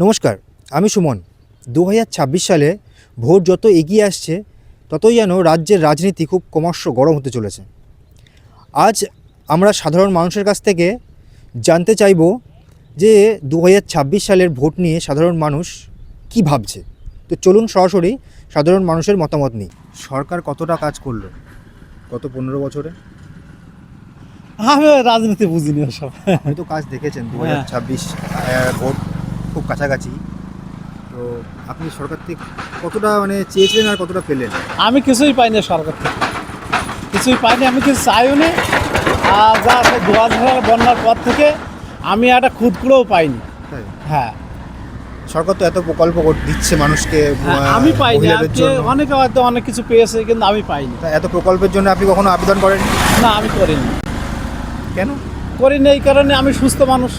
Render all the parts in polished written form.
নমস্কার, আমি সুমন। 2026 সালে ভোট যত এগিয়ে আসছে ততই যেন রাজ্যের রাজনীতি খুব ক্রমশ গরম হতে চলেছে। আজ আমরা সাধারণ মানুষের কাছ থেকে জানতে চাইব যে 2026 সালের ভোট নিয়ে সাধারণ মানুষ কি ভাবছে। তো চলুন সরাসরি সাধারণ মানুষের মতামত নিই। সরকার কতটা কাজ করলো গত 15 বছরে? আমি রাজনীতি বুঝিনি ওসব। আপনি তো কাজ দেখেছেন। 2026 ভোট খুব কাছাকাছি, তো আপনি সরকার থেকে কতটা চেয়েছিলেন আর কতটা পেলেন? আমি কিছুই পাইনি সরকার থেকে, কিছুই পাইনি, আমি কিছু চাইও নি। আর যা 2000 বন্যার পর থেকে আমি একটা খুদকুড়োও পাইনি। তাই? হ্যাঁ, সরকার তো এত প্রকল্প দিচ্ছে মানুষকে, আমি পাইনি। মহিলাদের জন্য। অনেকে হয়তো অনেক কিছু পেয়েছে, কিন্তু আমি পাইনি। তা এত প্রকল্পের জন্য আপনি কখনো আবেদন করেন? না, আমি করিনি। কেন? করিনি এই কারণে, আমি সুস্থ মানুষ।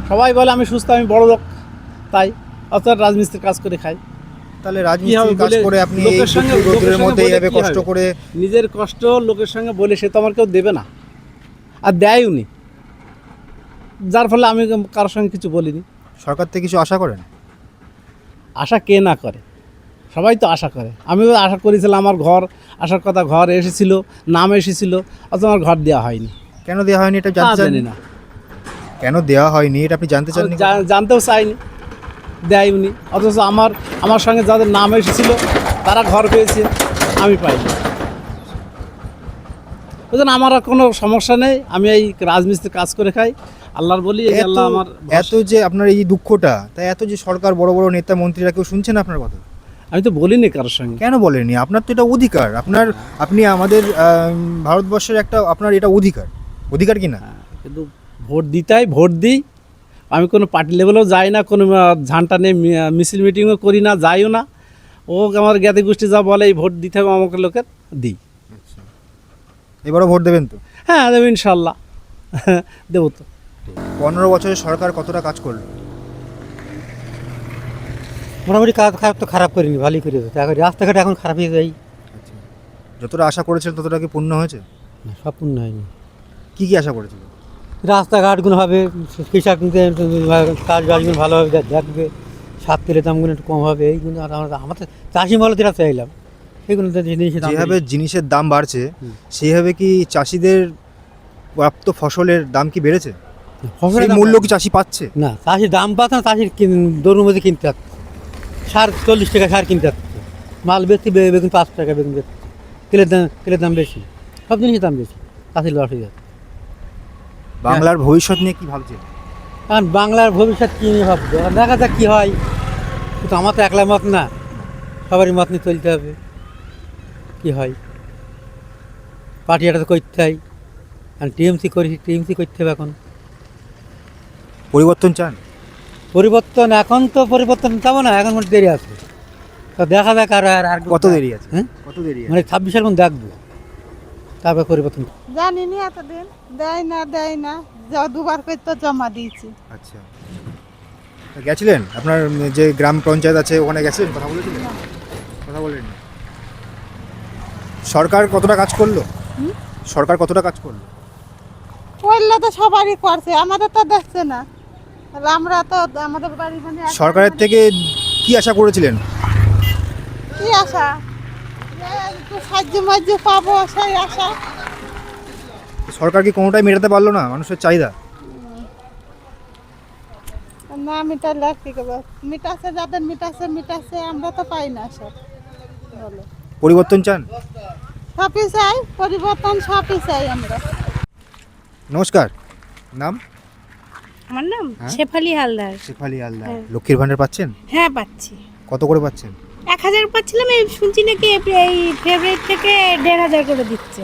সবাই বলে আমি সুস্থ, আমি বড় লোক, তাই অর্থাৎ রাজমিস্ত্রির কাজ করে খাই। তাহলে রাজমিস্ত্রির কাজ করে আপনি এই রোদের মধ্যে এইভাবে কষ্ট করে? নিজের কষ্ট লোকের সঙ্গে বলে সে তো আমার কেউ দেবে না, আর দেয়ও নি, যার ফলে আমি কারোর সঙ্গে কিছু বলিনি। সরকার থেকে কিছু আশা করেন? আশা কে না করে, সবাই তো আশা করে। আমিও আশা করেছিলাম, আমার ঘর আসার কথা, ঘর এসেছিল, নাম এসেছিল, অথচ আমার ঘর দেওয়া হয়নি। কেন দেওয়া হয়নি এটা জানতে চান? জানি না কেন দেওয়া হয়নি এটা আপনি জানতে চান? জানতেও চাইনি, দেয়নি। অথচ আমার সঙ্গে যাদের নাম এসেছিল তারা ঘর পেয়েছে, আমি পাইনি। ওই জন্য আমার আর কোনো সমস্যা নেই, আমি এই রাজমিস্ত্রির কাজ করে খাই, আল্লাহর বলি। এই আল্লাহ আমার এত যে আপনার এই দুঃখটা, তাই এত যে সরকার বড় বড় নেতা মন্ত্রীরা কেউ শুনছেন আপনার কথা? আমি তো বলিনি কারোর সঙ্গে। কেন বলেননি? আপনার তো এটা অধিকার, আপনি আমাদের ভারতবর্ষের একটা, আপনার এটা অধিকার কি না? কিন্তু ভোট ভোট দিই। আমি কোনো পার্টি লেভেলেও যাই না, কোনো ঝান্টা নিয়ে মিছিল মিটিংও করি না, যাইও না। ও আমার জ্ঞাতি গোষ্ঠী যা বলে এই ভোট দিতে হবে আমাকে লোকের, দিই। এবারও ভোট দেবেন তো? হ্যাঁ, দেবো ইনশাল্লাহ, দেবো তো। 15 বছরের সরকার কতটা কাজ করলো? মোটামুটি কাজ খারাপ তো খারাপ করিনি, ভালোই করেছে। এখন রাস্তাঘাট এখন খারাপ হয়ে যায়। যতটা আশা করেছিলেন ততটা কি পূর্ণ হয়েছে? না, সব পূর্ণ হয়নি। কি আশা করেছিলেন? রাস্তাঘাটগুলো হবে, কৃষকদের কাজ বাজগুলো ভালোভাবে দেখবে, সার তেলের দামগুলো একটু কম হবে, এইগুলো। আর আমাদের চাষি মূলত যেটা চাইলাম এইগুলো তো জিনিসের দাম যেভাবে জিনিসের দাম বাড়ছে সেইভাবে কি চাষিদের প্রাপ্ত ফসলের দাম কি বেড়েছে? ফসলের মূল্য কি চাষি পাচ্ছে? না, চাষির দাম পাচ্ছে না, চাষির দরুর মধ্যে কিনতে পারছে। সার 40 টাকা সার কিনতে পারছে, মাল বেশি, বেগুন 5 টাকা বেগুন বেচছে, তেলের দাম বেশি, সব জিনিসের দাম বেশি, চাষির লস হয়ে যাচ্ছে। বাংলার ভবিষ্যৎ নিয়ে কি ভাবছেন? কারণ বাংলার ভবিষ্যৎ কী নিয়ে ভাববো, আর দেখা যাক কী হয়। কিন্তু আমার তো একলা মত না, সবারই মত নিয়ে চলতে হবে। কী হয়, পার্টি এটা তো করতে হয়। আর টিএমসি করতে হবে এখন। পরিবর্তন চান? পরিবর্তন এখন তো পরিবর্তন চাবো না, এখন মোট দেরি আছে। তো দেখা যাক আর কত দেরি আছে? হ্যাঁ, কত দেরি আছে? 26 এখন দেখবো, তারপর পরিবর্তন। জানিনি এতদিন, দেয় না, যা দুবার করে তো জমা দিয়েছি। আচ্ছা, তা গেছিলেন আপনার যে গ্রাম পঞ্চায়েত আছে ওখানে গেছিলেন, কথা বলেছিলেন? কথা বলেননি? সরকার কতটা কাজ করলো? সরকার কতটা কাজ করলো? করলে তো সবারই করছে, আমাদের তো দেখছে না। তাহলে আমরা তো আমাদের বাড়ি সরকারের থেকে কি আশা করেছিলেন? কি আশা, একটু সাহায্য পাবো, সেই আশা। সরকার কি কোনোটাই মেটাতে পারলো না মানুষের চাহিদা? না মিটালে কি করবো, মিটাছে যাদের মিটাছে, আমরা তো পাই না সব। বলো, পরিবর্তন চান? সবই চাই, পরিবর্তন সবই চাই আমরা। নমস্কার, নাম? আমার নাম হ্যাঁ? শেফালি হালদার। শেফালি হালদার। হ্যাঁ। লক্ষ্মীর ভান্ডার পাচ্ছেন? হ্যাঁ, পাচ্ছি। কত করে পাচ্ছেন? 1000 পাচ্ছিলাম, এই শুনছি নাকি এই ফেব্রুয়ারি থেকে 1500 করে দিচ্ছে।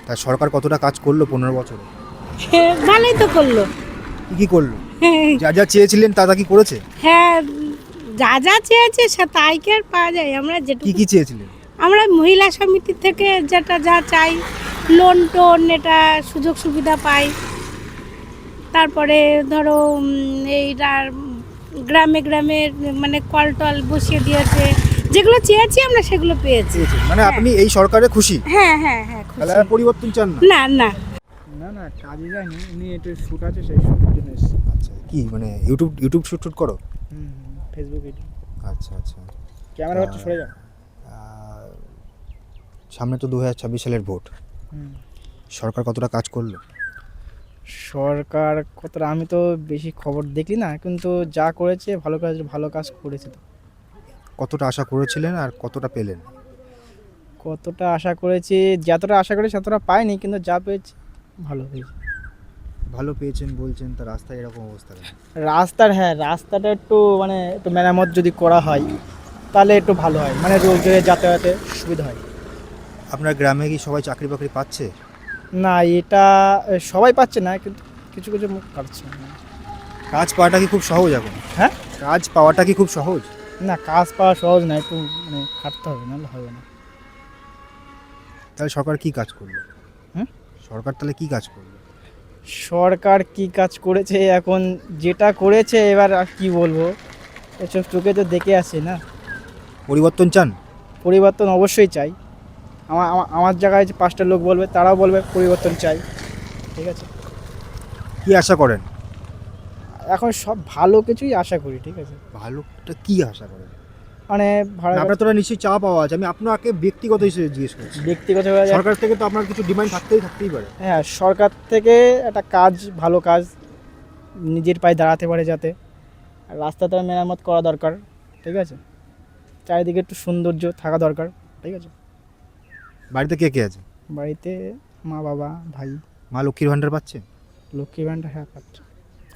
তা সরকার কতটা কাজ করলো 15 বছরে? ভালোই তো করলো। কি করলো? যা যা চেয়েছিলেন তা কি করেছে? হ্যাঁ, যা যা চেয়েছে তাই কি আর পাওয়া যায়? আমরা কি যেটুকু কি চেয়েছিলেন? আমরা মহিলা সমিতি থেকে যেটা যা চাই, লোন টোন এটা সুযোগ সুবিধা পাই। তারপরে ধরো এইটার গ্রামে গ্রামে মানে কল টল বসিয়ে দিয়েছে, যেগুলো চেয়েছি আমরা সেগুলো পেয়েছি। মানে আপনি এই সরকারে খুশি? হ্যাঁ হ্যাঁ হ্যাঁ, তাহলে খুশি। আর পরিবর্তন চান না? না না, না না কাজে যায়নি, উনি একটু শ্যুট আছে সেই শ্যুটের জন্য এসেছি। আচ্ছা, কি মানে ইউটিউব শ্যুট করো? ফেসবুক এটি আচ্ছা আচ্ছা। ক্যামেরা একটু সরে যাও। আহ, সামনে তো 2026 সালের ভোট, সরকার কতটা কাজ করলো? সরকার কতটা আমি তো বেশি খবর দেখি না, কিন্তু যা করেছে ভালো কাজ করেছে। তো কতটা আশা করেছিলেন আর কতটা পেলেন? কতটা আশা করেছি, যতটা আশা করেছি ততটা পাইনি, কিন্তু যা পেয়েছি ভালো হয়েছে। ভালো পেয়েছেন বলছেন, তা রাস্তায় এরকম অবস্থা কেন? রাস্তাটা একটু মানে একটু মেরামত যদি করা হয় তাহলে একটু ভালো হয়, মানে রোজগারে যাতায়াতে সুবিধা হয়। আপনার গ্রামে কি সবাই চাকরি বাকরি পাচ্ছে? না, এটা সবাই পাচ্ছে না, কিন্তু কিছু কিছু মুখ পাচ্ছে না। কাজ পাওয়াটা কি খুব সহজ এখন? হ্যাঁ, কাজ পাওয়াটা কি খুব সহজ? না কাজ পাওয়া সহজ না, একটু মানে খাটতে হবে, নাহলে হবে না। তাহলে সরকার কি কাজ করলো? হুম? সরকার তাহলে কি কাজ করলো? সরকার কি কাজ করেছে, এখন যেটা করেছে এবার আর কি বলবো, এসব চোখে তো দেখে আসছে না। পরিবর্তন চান? পরিবর্তন অবশ্যই চাই। আমার জায়গায় যে 5টা লোক বলবে, তারাও বলবে পরিবর্তন চাই, ঠিক আছে। কি আশা করেন? এখন সব ভালো কিছুই আশা করি, ঠিক আছে। ভালোটা কি আশা করেন? মানে ভাড়া আপনার তো নিশ্চয়ই চা পাওয়া আছে, আমি আপনাকে ব্যক্তিগত হিসেবে জিজ্ঞেস করছি। ব্যক্তিগতভাবে সরকার থেকে তো আপনার কিছু ডিমান্ড থাকতেই পারে। হ্যাঁ, সরকার থেকে একটা কাজ, ভালো কাজ, নিজের পায়ে দাঁড়াতে পারে যাতে। আর রাস্তাটা মেরামত করা দরকার, ঠিক আছে। চারিদিকে একটু সৌন্দর্য থাকা দরকার, ঠিক আছে। বাড়িতে কে কে আছে? বাড়িতে মা, বাবা, ভাই। মা লক্ষ্মীর ভাণ্ডার পাচ্ছে? লক্ষ্মী ভাণ্ডার হ্যাঁ পাচ্ছে।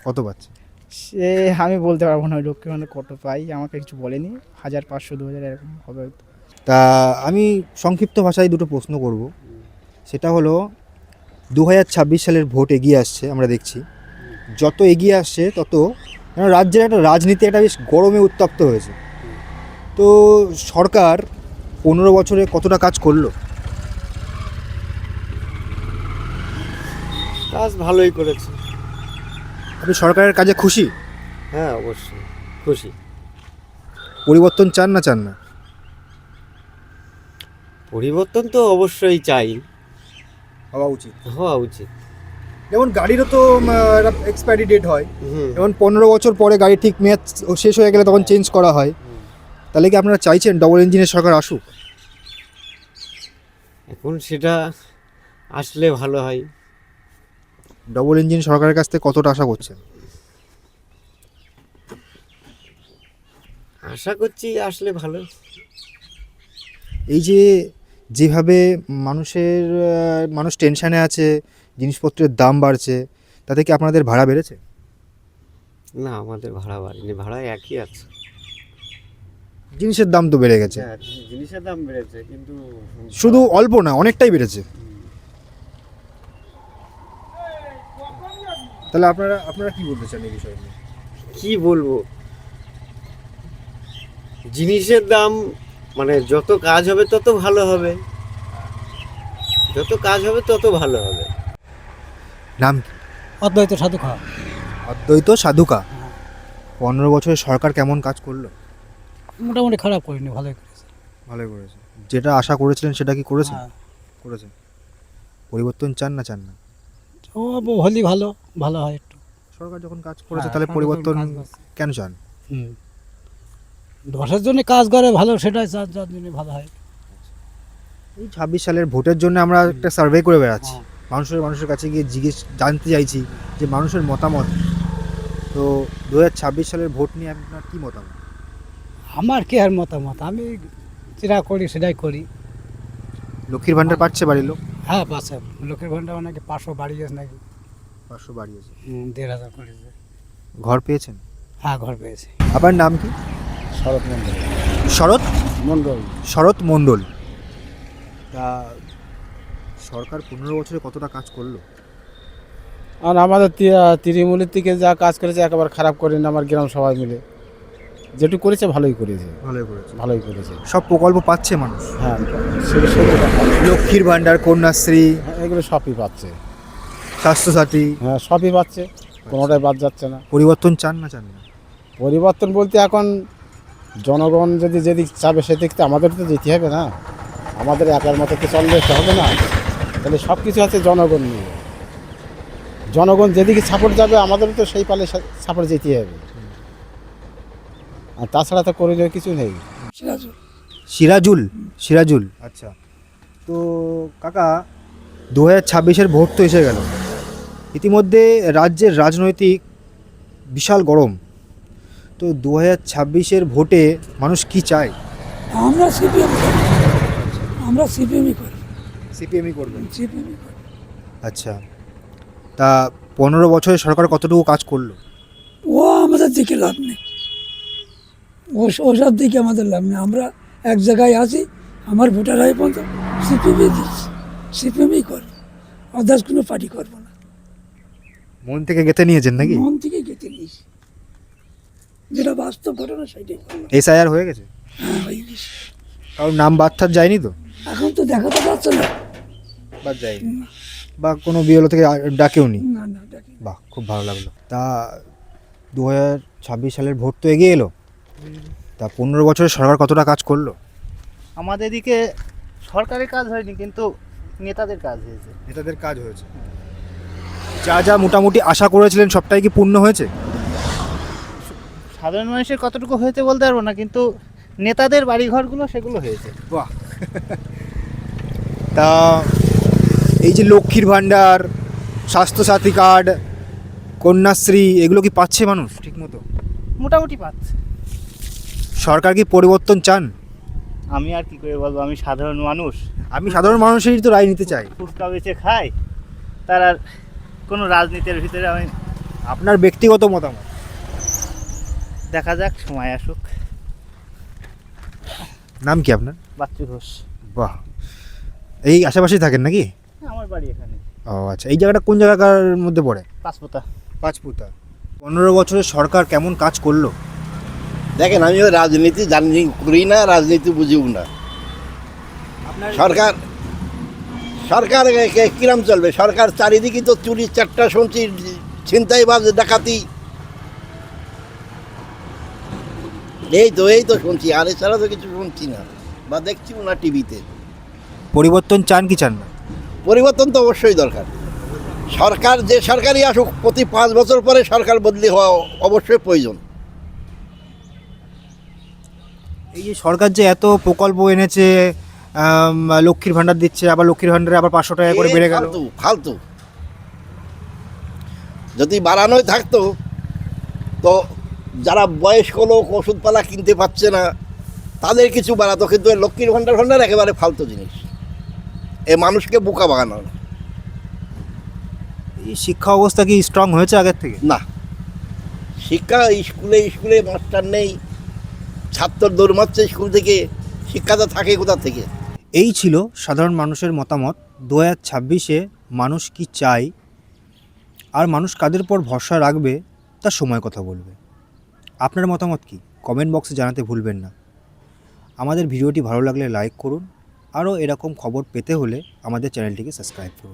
কত পাচ্ছে? সে আমি বলতে পারবো না ওই লক্ষ্মী ভাণ্ডার কত পাই, আমাকে কিছু বলেনি। 1000, 500, 2000 এরকম হবে হয়তো। তা আমি সংক্ষিপ্ত ভাষায় দুটো প্রশ্ন করব। সেটা হলো 2026 সালের ভোট এগিয়ে আসছে, আমরা দেখছি যত এগিয়ে আসছে তত রাজ্যের একটা রাজনীতি একটা বেশ গরমে উত্তপ্ত হয়েছে। তো সরকার 15 বছরে কতটা কাজ করলো? কাজ ভালোই করেছে। আপনি সরকারের কাজে খুশি? হ্যাঁ, অবশ্যই খুশি। পরিবর্তন চান না চান না? পরিবর্তন তো অবশ্যই চাই, হওয়া উচিত। হওয়া উচিত। যেমন গাড়িরও তো এক্সপায়ারি ডেট হয়, হুম। যেমন 15 বছর পরে গাড়ি ঠিক মেয়াদ শেষ হয়ে গেলে তখন চেঞ্জ করা হয়। তাহলে কি আপনারা চাইছেন ডবল ইঞ্জিনের সরকার আসুক? এখন সেটা আসলে ভালো হয়। ডবল ইঞ্জিন সরকারের কাছ থেকে কতটা আশা করছেন? আশা করছি আসলে ভালো। এই যে যেভাবে মানুষ টেনশানে আছে, জিনিসপত্রের দাম বাড়ছে, তাতে কি আপনাদের ভাড়া বেড়েছে? না, আমাদের ভাড়া বাড়েনি, ভাড়া একই আছে। জিনিসের দাম তো বেড়ে গেছে, হ্যাঁ, জিনিসের দাম বেড়েছে, কিন্তু শুধু অল্প না, অনেকটাই বেড়েছে। তাহলে আপনারা কি বলতে চান এই বিষয়ে? কি বলবো, জিনিসের দাম মানে যত কাজ হবে তত ভালো হবে, যত কাজ হবে তত ভালো হবে। নাম কি? অদ্বৈত সাধুখা। অদ্বৈত সাধুকা। 15 বছরে সরকার কেমন কাজ করলো? মোটামুটি খারাপ করিনি, ভালোই করেছে। ভালোই করেছে। যেটা আশা করেছিলেন সেটা কি করেছে? হ্যাঁ। করেছে। পরিবর্তন চান না চান না? ও হলি ভালো ভালো হয় একটু। সরকার যখন কাজ করেছে হ্যাঁ, তাহলে সরকার পরিবর্তন যখন কাজ করছে। কেন চান? দশের জন্য কাজ করে ভালো, সেটাই যার জন্য ভালো হয়। এই 26 সালের ভোটের জন্য আমরা একটা সার্ভে করে বেড়াচ্ছি, মানুষের কাছে গিয়ে জানতে চাইছি যে মানুষের মতামত। তো 2026 সালের ভোট নিয়ে আপনার কী মতামত? আমার কি আর মতামত, আমি যেটা করি সেটাই করি। লক্ষ্মীর ভাণ্ডার পাচ্ছে বাড়ির লোক? হ্যাঁ, পাচ্ছে। লোকের ভান্ডার নাকি 500 বাড়িয়েছে নাকি, 500 বাড়িয়েছে। 1500 করেছে। ঘর পেয়েছেন? হ্যাঁ, ঘর পেয়েছি। আপনার নাম কি? শরৎ মন্ডল। শরৎ মন্ডল। শরৎ মণ্ডল। তা সরকার 15 বছরে কতটা কাজ করলো? আর আমাদের তৃণমূলের থেকে যা কাজ করেছে একেবারে খারাপ করেনি, আমার গ্রাম সবাই মিলে যেটুকু করেছে ভালোই করেছে, ভালোই করেছে। ভালোই করেছে। সব প্রকল্প পাচ্ছে মানুষ? হ্যাঁ, সেগুলো লক্ষ্মীর ভাণ্ডার, কন্যাশ্রী, এগুলো সবই পাচ্ছে। স্বাস্থ্যসাথী, হ্যাঁ, সবই পাচ্ছে, কোনোটাই বাদ যাচ্ছে না। পরিবর্তন চান না চান না? পরিবর্তন বলতে এখন জনগণ যদি যেদিক চাবে সেদিক তো আমাদের তো যেতে হবে না, আমাদের একার মতো তো চললে হবে না, তাহলে সব কিছু আছে জনগণ নিয়ে। জনগণ যেদিকে সাপোর্ট যাবে আমাদেরও তো সেই পালে সাপোর্ট যেতে হবে, আর তাছাড়া তো করণীয় কিছু নেই। সিরাজুল, আচ্ছা। তো কাকা 2026-এর ভোট তো এসে গেল, ইতিমধ্যে রাজ্যের রাজনৈতিক বিশাল গরম। তো 2026-এর ভোটে মানুষ কি চায়? আমরা সিপিএমই করি। সিপিএমই করবেন? সিপিএমই করবেন, আচ্ছা। তা 15 বছরে সরকার কতটুকু কাজ করলো? ও আমাদের দিকে লাভ নেই, ওসব দিকে আমাদের লাভ নেই। আমরা এক জায়গায় আছি, আমার ভোটার হয়ে পর্যন্ত সিপিএমই দিচ্ছি, সিপিএমই করবো, আদার্স কোনো পার্টি করবো না। মন থেকে গেঁথে নিয়েছেন নাকি? মন থেকে গেঁথে নিয়েছি, যেটা বাস্তব ঘটনা সেটাই করলাম। এসআইআর হয়ে গেছে? হ্যাঁ, হয়ে গেছে। কারোর নাম বাদ থার যায়নি তো? এখন তো দেখাতে পারছে না। বাদ যায়নি, বা কোনো বিএলও থেকে ডাকেও নি? না না, দেখি বাহ, খুব ভালো লাগলো। তা 2026 সালের ভোট তো এগিয়ে এলো, তা 15 বছরে সরকার কতটা কাজ করলো? আমাদের দিকে সরকারের কাজ হয়নি, কিন্তু নেতাদের কাজ হয়েছে। নেতাদের কাজ হয়েছে, যা যা মোটামুটি আশা করেছিলেন সবটাই কি পূর্ণ হয়েছে? সাধারণ মানুষের কতটুকু হয়েছে বলতে পারবো না, কিন্তু নেতাদের বাড়িঘরগুলো সেগুলো হয়েছে। বাহ। তা এই যে লক্ষ্মীর ভাণ্ডার, স্বাস্থ্যসাথী কার্ড, কন্যাশ্রী, এগুলো কি পাচ্ছে মানুষ ঠিক মতো? মোটামুটি পাচ্ছে। সরকার কি পরিবর্তন চান? আমি আর কি করে বলবো, আমি সাধারণ মানুষ, আমি সাধারণ মানুষেরই তো রায় নিতে চাই। ফুচকা বেচে খাই, তার আর কোনো রাজনীতির ভিতরে আমি। আপনার ব্যক্তিগত মতামত? দেখা যাক, সময় আসুক। নাম কি আপনার? বাচ্চু ঘোষ। বাহ, এই আশেপাশেই থাকেন নাকি? আমার বাড়ি এখানে। ও আচ্ছা, এই জায়গাটা কোন জায়গার মধ্যে পড়ে? পাঁচপোতা। পাঁচপুতা। 15 বছরের সরকার কেমন কাজ করলো? দেখেন, আমি রাজনীতি জানি করি না, রাজনীতি বুঝিও না। সরকার কিরম চলবে? সরকার চারিদিকে তো চুরি চারটা শুনছি, ছিনতাইবাজ, ডাকাতি, এই তো শুনছি, আর এছাড়া তো কিছু শুনছি না বা দেখছিও না টিভিতে। পরিবর্তন চান কি চান না? পরিবর্তন তো অবশ্যই দরকার। সরকার যে সরকারই আসুক, প্রতি 5 বছর পরে সরকার বদলি হওয়া অবশ্যই প্রয়োজন। এই যে সরকার যে এত প্রকল্প এনেছে, লক্ষ্মীর ভাণ্ডার দিচ্ছে, আবার লক্ষ্মীর ভাণ্ডারে আবার 500 টাকা করে বেড়ে গেল। ফালতু। যদি বাড়ানোই থাকতো তো যারা বয়স্ক লোক ওষুধপালা কিনতে পারছে না তাদের কিছু বাড়াতো, কিন্তু লক্ষ্মীর ভাণ্ডার একেবারে ফালতু জিনিস, এ মানুষকে বোকা বাগানো। এই শিক্ষা অবস্থা কি স্ট্রং হয়েছে আগের থেকে? না, শিক্ষা স্কুলে মাস্টার নেই, ছাত্র দৌড়মাচ্ছে স্কুল থেকে, শিক্ষাটা থাকে কোথা থেকে? এই ছিল সাধারণ মানুষের মতামত। 2026-এ মানুষ কি চায় আর মানুষ কাদের পর ভরসা রাখবে তা সময় কথা বলবে। আপনার মতামত কি কমেন্ট বক্সে জানাতে ভুলবেন না। আমাদের ভিডিওটি ভালো লাগলে লাইক করুন, আরও এরকম খবর পেতে হলে আমাদের চ্যানেলটিকে সাবস্ক্রাইব করুন।